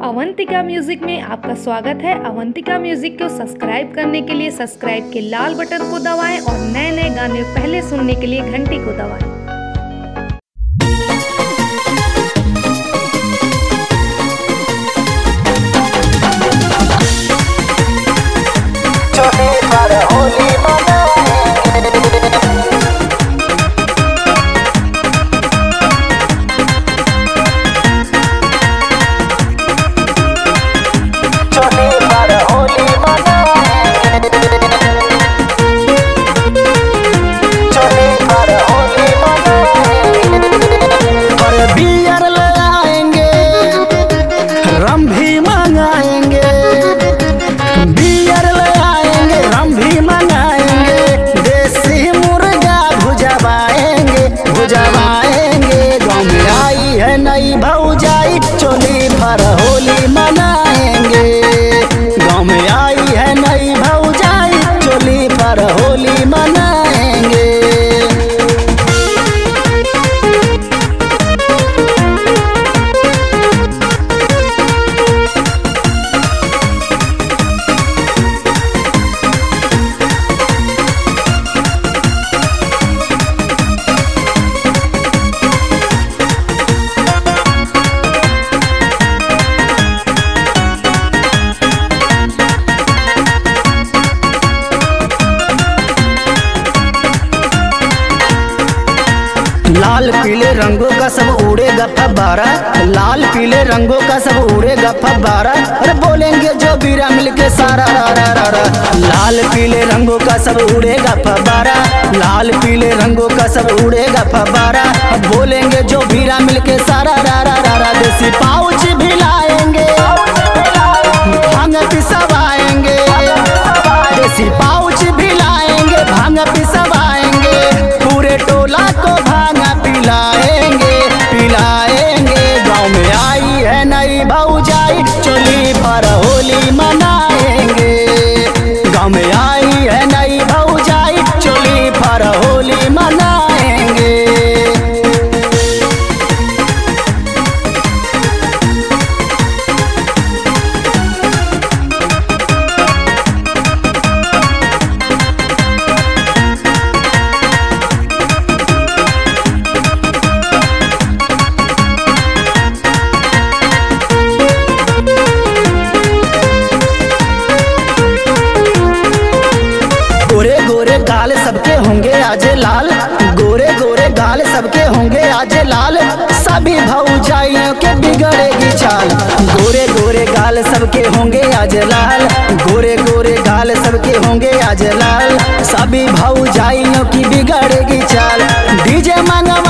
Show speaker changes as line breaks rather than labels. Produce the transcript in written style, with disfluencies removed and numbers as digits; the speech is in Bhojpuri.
अवंतिका म्यूजिक में आपका स्वागत है। अवंतिका म्यूजिक को सब्सक्राइब करने के लिए सब्सक्राइब के लाल बटन को दबाएं और नए नए गाने पहले सुनने के लिए घंटी को दबाएं।
नई भौजाई चोली भर होली मनाएंगे। गाँव में आई है नई भौजाई चोली भर होली मनाएंगे। लाल पीले रंगों का सब उड़ेगा फव्वारा, लाल पीले रंगों का सब उड़ेगा फव्वारा। अरे बोलेंगे जो बीरा मिलके सारा रा रा रा रा। लाल पीले रंगों का सब उड़ेगा फव्वारा, लाल पीले रंगों का सब उड़ेगा फव्वारा। बोलेंगे जो बीरा मिलके सारा रा रा रा रा। देसी पाउच भी लाएंगे, भांग पिसवाएंगे। देसी पाउच भी लाएंगे, भांग पिसवाएंगे। पूरे टोला को पिलाएंगे पिलाएंगे। गाँव में आई है नई भौजाई चोली भर होली मनाएंगे। गाँव में आई है नई भौजाई चोली भर होली मनाएंगे। गोरे गोरे गाल सबके होंगे आज लाल, गोरे गोरे गाल सबके होंगे आज लाल। सभी भौजाइयों के बिगड़ेगी चाल। गोरे गोरे गाल सबके होंगे आज लाल, गोरे गोरे गाल सबके होंगे आज लाल। सभी भौजाइयों की बिगड़ेगी चाल। डीजे मंगा